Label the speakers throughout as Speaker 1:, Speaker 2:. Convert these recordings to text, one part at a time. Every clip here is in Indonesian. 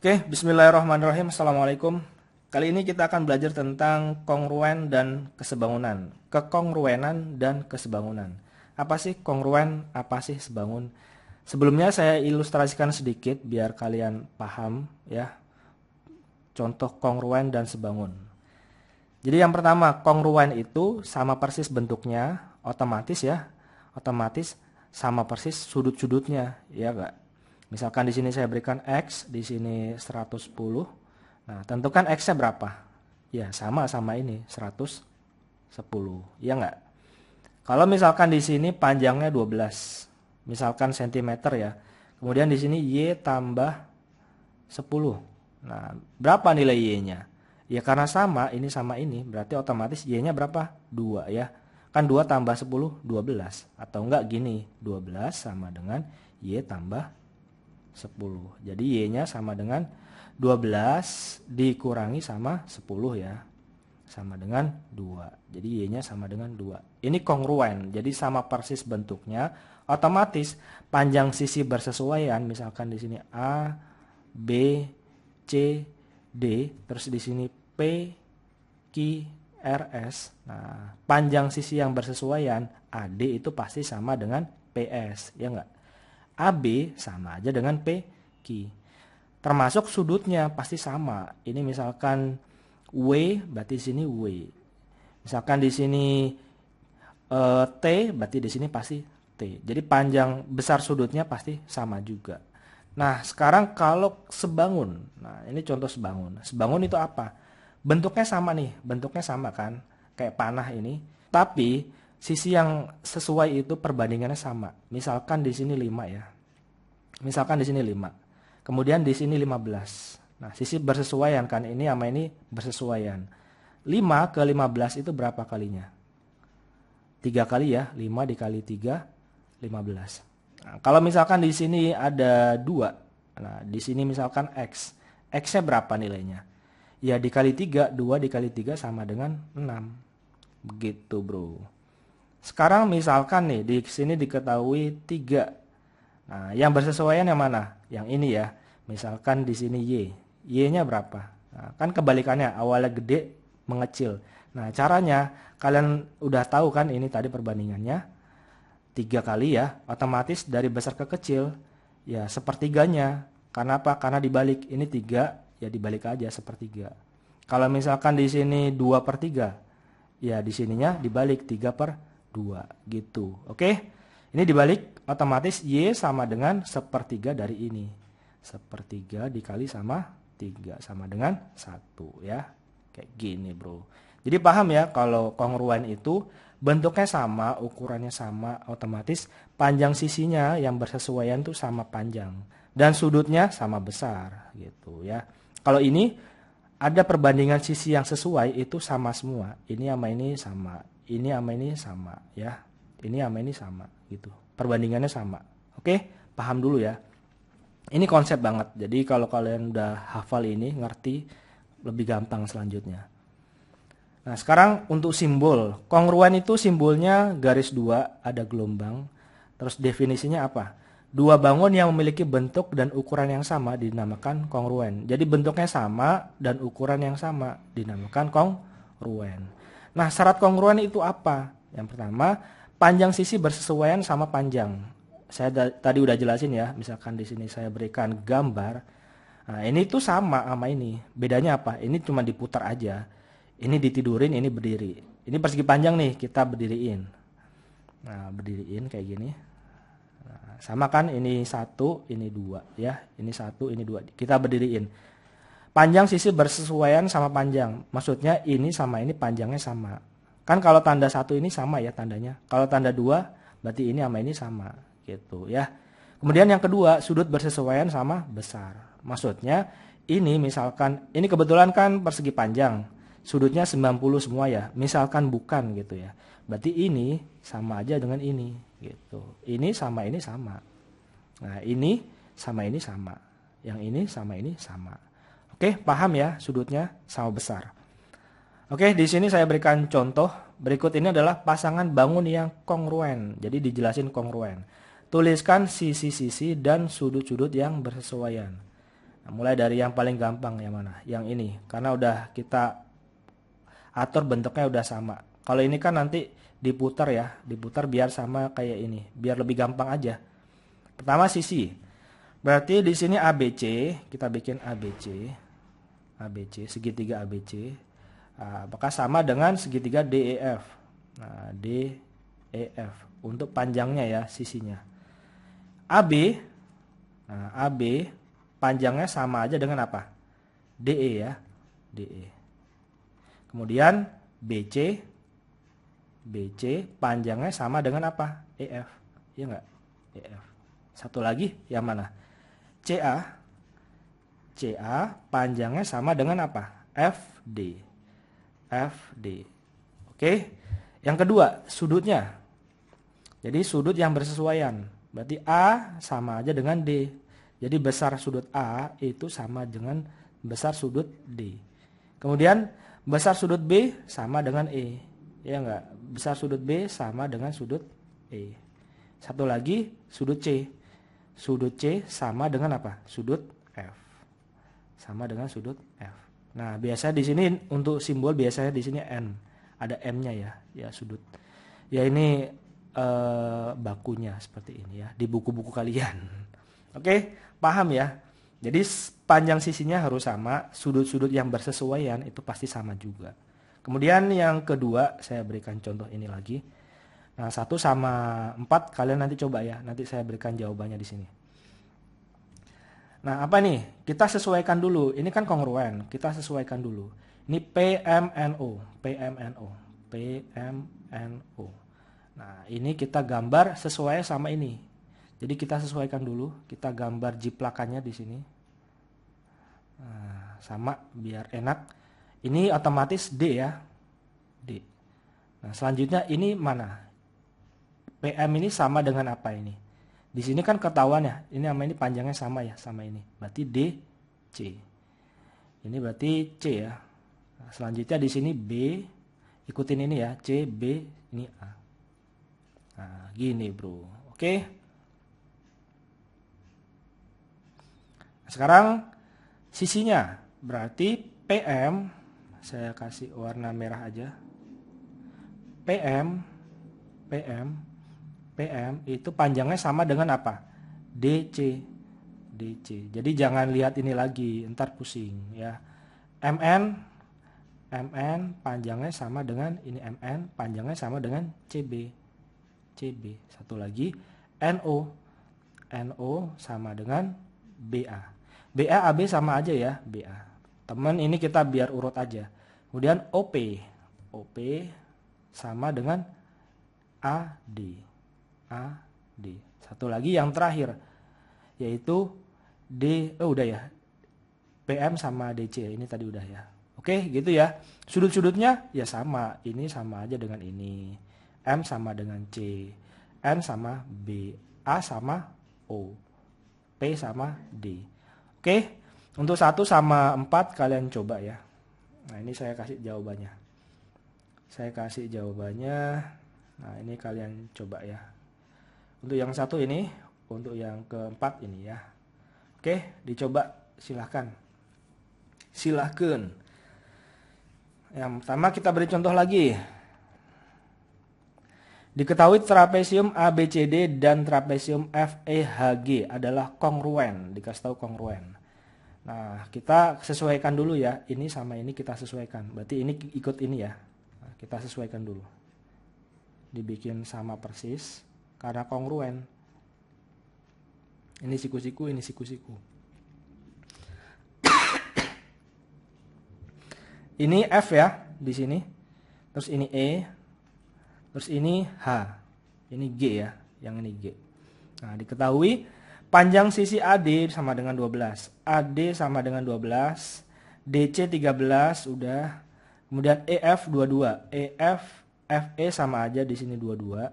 Speaker 1: Oke, bismillahirrahmanirrahim. Assalamualaikum. Kali ini kita akan belajar tentang kongruen dan kesebangunan. Kekongruenan dan kesebangunan. Apa sih kongruen? Apa sih sebangun? Sebelumnya saya ilustrasikan sedikit biar kalian paham ya. Contoh kongruen dan sebangun. Jadi yang pertama, kongruen itu sama persis bentuknya, otomatis ya. Otomatis sama persis sudut-sudutnya, ya enggak? Misalkan di sini saya berikan X, di sini 110. Nah, tentukan X-nya berapa? Ya, sama ini, 110. Ya enggak? Kalau misalkan di sini panjangnya 12, misalkan cm ya. Kemudian di sini Y tambah 10. Nah, berapa nilai Y-nya? Ya karena sama ini, berarti otomatis Y-nya berapa? 2 ya. Kan 2 tambah 10, 12. Atau enggak gini, 12 sama dengan Y tambah 10. Jadi Y-nya sama dengan 12 dikurangi sama 10 ya. Sama dengan 2. Jadi Y-nya sama dengan 2. Ini kongruen. Jadi sama persis bentuknya. Otomatis panjang sisi bersesuaian. Misalkan di sini A, B, C, D. Terus di sini P, Q, R, S. Nah, panjang sisi yang bersesuaian AD itu pasti sama dengan PS. Ya enggak? AB sama aja dengan PQ. Termasuk sudutnya pasti sama. Ini misalkan W, berarti di sini W. Misalkan di sini T, berarti di sini pasti T. Jadi panjang besar sudutnya pasti sama juga. Nah, sekarang kalau sebangun. Nah, ini contoh sebangun. Sebangun itu apa? Bentuknya sama nih, bentuknya sama kan? Kayak panah ini. Tapi sisi yang sesuai itu perbandingannya sama. Misalkan di sini 5 ya. Misalkan di sini 5. Kemudian di sini 15. Nah, sisi bersesuaian kan, ini sama ini bersesuaian. 5 ke 15 itu berapa kalinya? 3 kali ya, 5 dikali 3, 15. Nah, kalau misalkan di sini ada 2. Nah, di sini misalkan X. X-nya berapa nilainya? Ya dikali 3, 2 dikali 3 sama dengan 6. Begitu bro. Sekarang misalkan nih di sini diketahui 3. Nah, yang bersesuaian yang mana? Yang ini ya. Misalkan di sini Y. Y-nya berapa? Nah, kan kebalikannya, awalnya gede mengecil. Nah, caranya kalian udah tahu kan ini tadi perbandingannya. 3 kali ya, otomatis dari besar ke kecil ya sepertiganya. Karena apa? Karena dibalik. Ini 3, ya dibalik aja sepertiga. Kalau misalkan di sini 2/3, ya di sininya dibalik 3/2 gitu. Oke. Ini dibalik, otomatis Y sama dengan sepertiga dari ini. Sepertiga dikali sama 3 sama dengan 1 ya. Kayak gini bro. Jadi paham ya kalau kongruen itu bentuknya sama, ukurannya sama, otomatis panjang sisinya yang bersesuaian tuh sama panjang. Dan sudutnya sama besar gitu ya. Kalau ini ada perbandingan sisi yang sesuai itu sama semua. Ini sama ini sama. Ini sama ini sama ya. Ini sama ini sama gitu. Perbandingannya sama. Oke, paham dulu ya. Ini konsep banget. Jadi kalau kalian udah hafal ini, ngerti, lebih gampang selanjutnya. Nah, sekarang untuk simbol. Kongruen itu simbolnya garis 2, ada gelombang. Terus definisinya apa? Dua bangun yang memiliki bentuk dan ukuran yang sama dinamakan kongruen. Jadi bentuknya sama dan ukuran yang sama dinamakan kongruen. Nah, syarat kongruen itu apa? Yang pertama, panjang sisi bersesuaian sama panjang. Saya tadi udah jelasin ya, misalkan di sini saya berikan gambar. Nah, ini tuh sama ini. Bedanya apa? Ini cuma diputar aja. Ini ditidurin, ini berdiri. Ini persegi panjang nih, kita berdiriin. Nah, berdiriin kayak gini. Nah, sama kan? Ini 1, ini 2 ya. Ini 1, ini 2. Kita berdiriin. Panjang sisi bersesuaian sama panjang. Maksudnya ini sama ini panjangnya sama. Kan kalau tanda 1 ini sama ya tandanya. Kalau tanda 2 berarti ini sama ini sama gitu ya. Kemudian yang kedua, sudut bersesuaian sama besar. Maksudnya ini misalkan ini kebetulan kan persegi panjang. Sudutnya 90 semua ya. Misalkan bukan gitu ya. Berarti ini sama aja dengan ini gitu. Ini sama ini sama. Nah, ini sama ini sama. Yang ini sama ini sama. Oke, paham ya sudutnya sama besar. Oke, di sini saya berikan contoh. Berikut ini adalah pasangan bangun yang kongruen. Jadi dijelasin kongruen. Tuliskan sisi-sisi dan sudut-sudut yang bersesuaian. Nah, mulai dari yang paling gampang yang mana? Yang ini, karena udah kita atur bentuknya udah sama. Kalau ini kan nanti diputar ya, diputar biar sama kayak ini, biar lebih gampang aja. Pertama sisi. Berarti di sini ABC, kita bikin ABC. ABC, segitiga ABC. Nah, apakah sama dengan segitiga DEF? Nah, DEF untuk panjangnya ya, sisinya. AB, nah AB panjangnya sama aja dengan apa? DE ya, DE. Kemudian BC, BC panjangnya sama dengan apa? EF, iya nggak? EF. Satu lagi yang mana? CA, CA panjangnya sama dengan apa? FD, FD. Oke. Yang kedua, sudutnya. Jadi sudut yang bersesuaian. Berarti A sama aja dengan D. Jadi besar sudut A itu sama dengan besar sudut D. Kemudian besar sudut B sama dengan E. Ya enggak? Besar sudut B sama dengan sudut E. Satu lagi sudut C. Sudut C sama dengan apa? Sudut F. Sama dengan sudut F. Nah, biasanya di sini untuk simbol biasanya di sini N. Ada M-nya ya, ya sudut. Ya ini bakunya seperti ini ya di buku-buku kalian. Oke, paham ya? Jadi panjang sisinya harus sama, sudut-sudut yang bersesuaian itu pasti sama juga. Kemudian yang kedua saya berikan contoh ini lagi. Nah, 1 sama 4 kalian nanti coba ya. Nanti saya berikan jawabannya di sini. Nah, apa nih? Kita sesuaikan dulu. Ini kan kongruen. Kita sesuaikan dulu. Ini PMNO, PMNO, PMNO. Nah, ini kita gambar sesuai sama ini. Jadi kita sesuaikan dulu. Kita gambar jiplakannya di sini. Nah, sama biar enak. Ini otomatis D ya. D. Nah, selanjutnya ini mana? PM ini sama dengan apa ini? Di sini kan ketahuan ya. Ini sama ini panjangnya sama ya, sama ini. Berarti DC. Ini berarti C ya. Nah, selanjutnya di sini B. Ikutin ini ya, C, B, ini A. Nah, gini bro. Oke. Sekarang sisinya. Berarti PM. Saya kasih warna merah aja. PM. PM. PM itu panjangnya sama dengan apa? DC. DC. Jadi jangan lihat ini lagi. Ntar pusing ya. MN. MN panjangnya sama dengan ini MN. Panjangnya sama dengan CB. CB. Satu lagi NO. NO sama dengan BA. BA AB sama aja ya, BA. Teman ini kita biar urut aja. Kemudian OP. OP sama dengan AD. AD. Satu lagi yang terakhir yaitu D. Oh udah ya. PM sama DC. Ini tadi udah ya. Oke, gitu ya. Sudut-sudutnya ya sama. Ini sama aja dengan ini. M sama dengan C, N sama B, A sama O, P sama D. Oke, untuk 1 sama 4 kalian coba ya. Nah ini saya kasih jawabannya. Saya kasih jawabannya. Nah ini kalian coba ya. Untuk yang 1 ini, untuk yang keempat ini ya. Oke, dicoba silahkan. Silahkan. Yang pertama kita beri contoh lagi. Diketahui trapesium ABCD dan trapesium FEHG adalah kongruen. Dikasih tahu kongruen. Nah, kita sesuaikan dulu ya. Ini sama ini kita sesuaikan. Berarti ini ikut ini ya. Nah, kita sesuaikan dulu. Dibikin sama persis. Karena kongruen. Ini siku-siku, ini siku-siku. Ini F ya di sini. Terus ini E. Terus ini H, ini G ya, yang ini G. Nah, diketahui panjang sisi AD sama dengan 12. AD sama dengan 12, DC 13 udah. Kemudian EF 22, EF, FE sama aja di sini 22.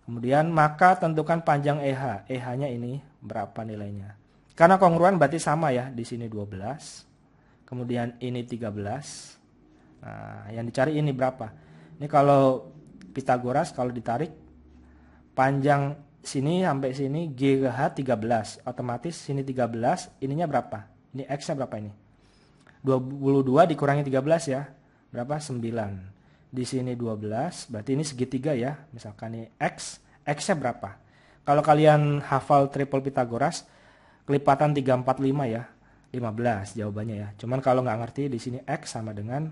Speaker 1: Kemudian maka tentukan panjang EH. EH-nya ini berapa nilainya? Karena kongruen berarti sama ya, di sini 12. Kemudian ini 13. Nah, yang dicari ini berapa? Ini kalau Pitagoras kalau ditarik panjang sini sampai sini G ke H 13, otomatis sini 13, ininya berapa? Ini X-nya berapa ini? 22 dikurangi 13 ya. Berapa? 9. Di sini 12, berarti ini segitiga ya. Misalkan ini X, X-nya berapa? Kalau kalian hafal triple Pythagoras, kelipatan 3, 4, 5 ya. 15 jawabannya ya. Cuman kalau nggak ngerti, di sini X sama dengan,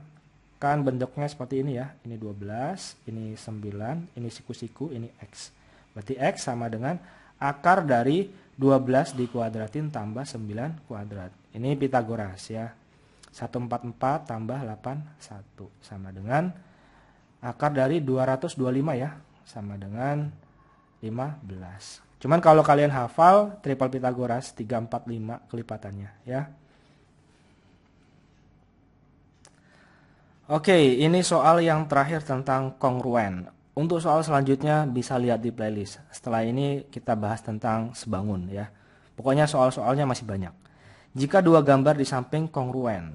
Speaker 1: kan bentuknya seperti ini ya. Ini 12, ini 9, ini siku-siku, ini X. Berarti X sama dengan akar dari 12 dikuadratin tambah 9 kuadrat. Ini Pythagoras ya. 144 tambah 81 sama dengan akar dari 225 ya. Sama dengan 15. Cuman kalau kalian hafal triple Pythagoras 3, 4, 5 kelipatannya ya. Oke, ini soal yang terakhir tentang kongruen. Untuk soal selanjutnya bisa lihat di playlist. Setelah ini kita bahas tentang sebangun ya. Pokoknya soal-soalnya masih banyak. Jika dua gambar di samping kongruen,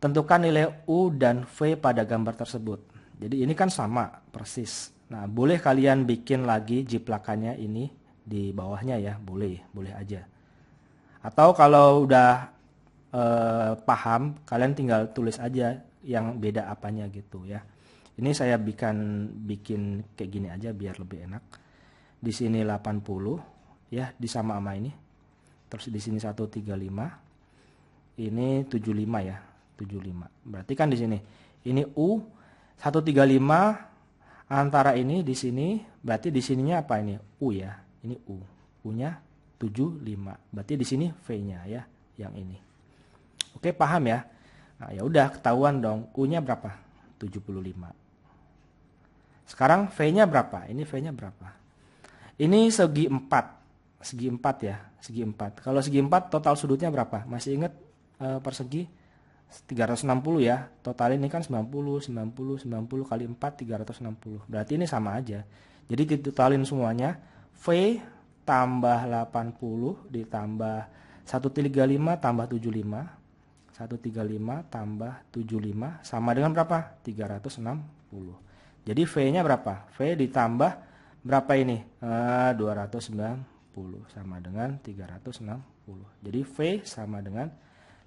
Speaker 1: tentukan nilai U dan V pada gambar tersebut. Jadi ini kan sama persis. Nah, boleh kalian bikin lagi jiplakannya ini di bawahnya ya, boleh aja. Atau kalau udah paham, kalian tinggal tulis aja yang beda apanya gitu ya. Ini saya bikin kayak gini aja biar lebih enak. Di sini 80 ya, disama sama ini. Terus di sini 135. Ini 75 ya, 75. Berarti kan di sini ini U 135 antara ini di sini, berarti di sininya apa ini? U ya. Ini U. U-nya 75. Berarti di sini V-nya ya, yang ini. Oke, paham ya? Nah, ya udah ketahuan dong. U-nya berapa? 75. Sekarang V-nya berapa? Ini V-nya berapa? Ini segi 4. Segi 4 ya, segi 4. Kalau segi 4 total sudutnya berapa? Masih ingat persegi 360 ya. Total ini kan 90 kali 4 360. Berarti ini sama aja. Jadi ditotalin semuanya. V tambah 80 ditambah 135 tambah 75. 135 tambah 75 sama dengan berapa? 360. Jadi V-nya berapa? V ditambah berapa ini? 290 sama dengan 360. Jadi V sama dengan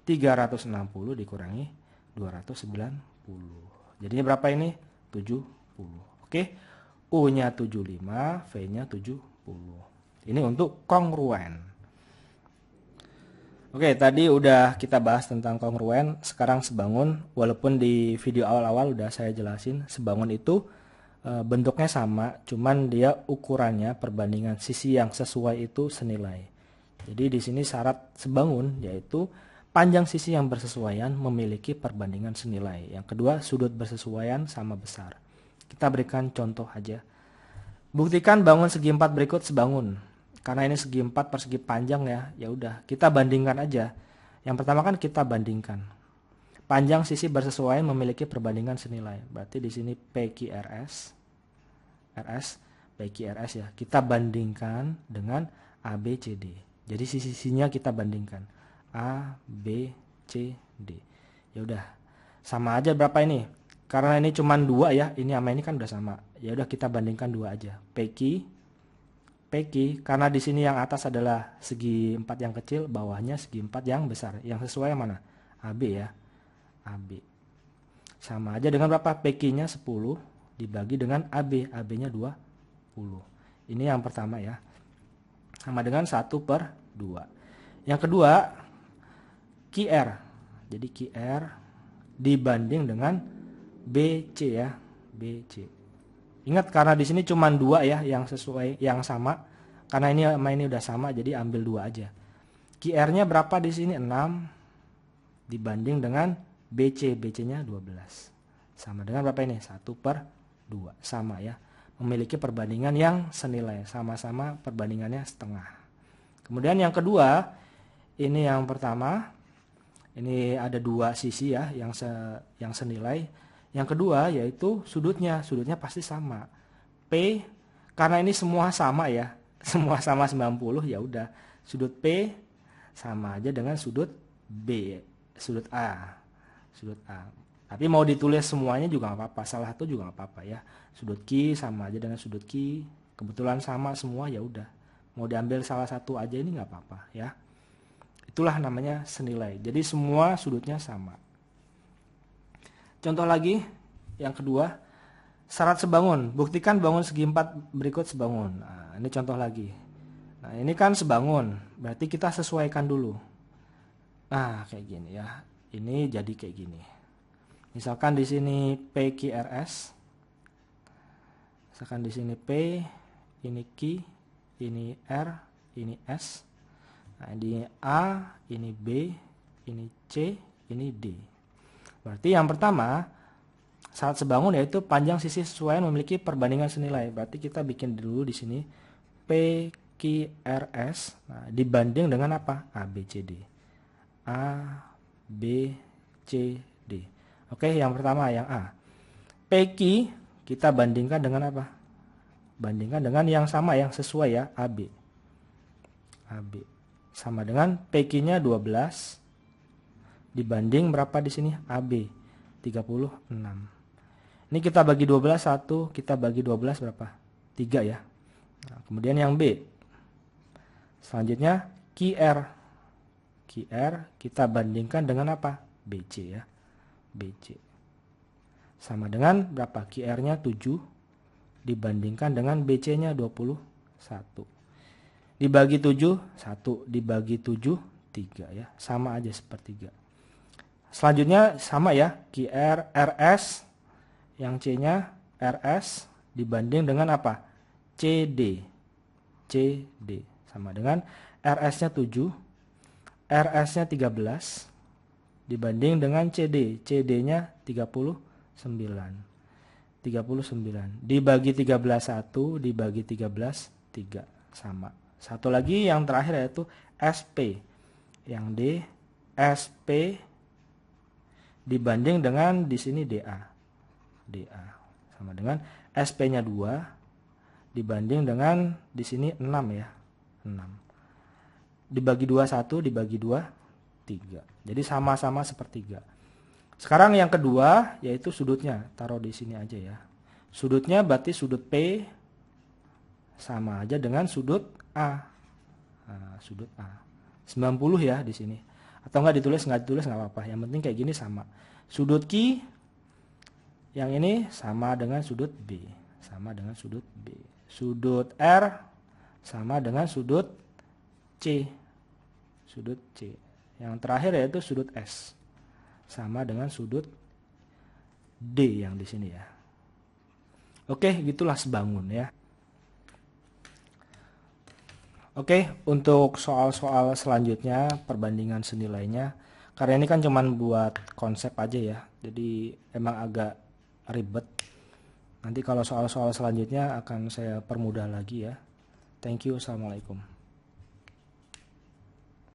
Speaker 1: 360 dikurangi 290. Jadinya berapa ini? 70. Oke. U-nya 75, V-nya 70. Ini untuk kongruen. Oke, tadi udah kita bahas tentang kongruen, sekarang sebangun. Walaupun di video awal-awal udah saya jelasin, sebangun itu bentuknya sama, cuman dia ukurannya perbandingan sisi yang sesuai itu senilai. Jadi di sini syarat sebangun yaitu panjang sisi yang bersesuaian memiliki perbandingan senilai. Yang kedua, sudut bersesuaian sama besar. Kita berikan contoh aja. Buktikan bangun segi 4 berikut sebangun. Karena ini segi 4 persegi panjang ya, ya udah kita bandingkan aja. Yang pertama kan kita bandingkan. Panjang sisi bersesuaian memiliki perbandingan senilai. Berarti di sini PQRS, PQRS ya. Kita bandingkan dengan ABCD. Jadi sisi-sisinya kita bandingkan. A, B, C, D. Ya udah. Sama aja berapa ini? Karena ini cuma 2 ya, ini sama ini kan udah sama. Ya udah kita bandingkan 2 aja. PQ karena di sini yang atas adalah segi 4 yang kecil, bawahnya segi 4 yang besar. Yang sesuai yang mana? AB ya. AB. Sama aja dengan berapa? PQ-nya 10 dibagi dengan AB. AB-nya 20. Ini yang pertama ya. Sama dengan 1/2. Yang kedua, QR. Jadi QR dibanding dengan BC ya. BC. Ingat karena di sini cuma 2 ya yang sesuai, yang sama. Karena ini sama ini udah sama, jadi ambil 2 aja. QR-nya berapa di sini? 6 dibanding dengan BC. BC-nya 12. Sama dengan berapa ini? 1/2. Sama ya. Memiliki perbandingan yang senilai. Sama-sama perbandingannya setengah. Kemudian yang kedua, ini yang pertama. Ini ada 2 sisi ya yang senilai. Yang kedua yaitu sudutnya pasti sama. P karena ini semua sama ya, semua sama 90 ya udah. Sudut P sama aja dengan sudut B, sudut A. Tapi mau ditulis semuanya juga nggak apa-apa, salah satu juga nggak apa-apa ya. Sudut Q sama aja dengan sudut Q, kebetulan sama semua ya udah. Mau diambil salah satu aja ini nggak apa-apa ya. Itulah namanya senilai. Jadi semua sudutnya sama. Contoh lagi, yang kedua, syarat sebangun. Buktikan bangun segi 4 berikut sebangun. Nah, ini contoh lagi. Nah, ini kan sebangun, berarti kita sesuaikan dulu. Nah, kayak gini ya. Ini jadi kayak gini. Misalkan di sini PQRS. Misalkan di sini P, ini Q, ini R, ini S. Nah, ini A, ini B, ini C, ini D. Berarti yang pertama, syarat sebangun yaitu panjang sisi sesuaian memiliki perbandingan senilai. Berarti kita bikin dulu di sini PQRS. Nah, dibanding dengan apa? A, B, C, D. A, B, C, D. Oke, yang pertama yang A. PQ kita bandingkan dengan apa? Bandingkan dengan yang sama, yang sesuai ya, AB. AB sama dengan PQ-nya 12 dibanding berapa di sini? AB 36. Ini kita bagi 12 1, kita bagi 12 berapa? 3 ya. Nah, kemudian yang B. Selanjutnya QR. QR kita bandingkan dengan apa? BC ya. BC. Sama dengan berapa? QR-nya 7 dibandingkan dengan BC-nya 21. Dibagi 7, 1. Dibagi 7, 3 ya. Sama aja sepertiga. Selanjutnya sama ya. QR, RS. Yang C-nya RS dibanding dengan apa? CD. CD. Sama dengan RS-nya 7. RS-nya 13. Dibanding dengan CD. CD-nya 39. 39 dibagi 13 1 dibagi 13 3 sama. Satu lagi yang terakhir yaitu SP. Yang D SP dibanding dengan di sini DA. DA sama dengan SP-nya 2 dibanding dengan di sini 6 ya. 6. Dibagi 2 1 dibagi 2 3. Jadi sama-sama sepertiga. Sekarang yang kedua yaitu sudutnya, taruh di sini aja ya. Sudutnya berarti sudut P sama aja dengan sudut A. Nah, sudut A. 90 ya di sini. Atau nggak ditulis nggak apa-apa. Yang penting kayak gini sama. Sudut Q yang ini sama dengan sudut B, sama dengan sudut B. Sudut R sama dengan sudut C. Sudut C. Yang terakhir yaitu sudut S. Sama dengan sudut D yang di sini ya. Oke, gitulah sebangun ya. Oke, untuk soal-soal selanjutnya perbandingan senilainya, karena ini kan cuman buat konsep aja ya. Jadi emang agak ribet. Nanti kalau soal-soal selanjutnya akan saya permudah lagi ya. Thank you. Assalamualaikum.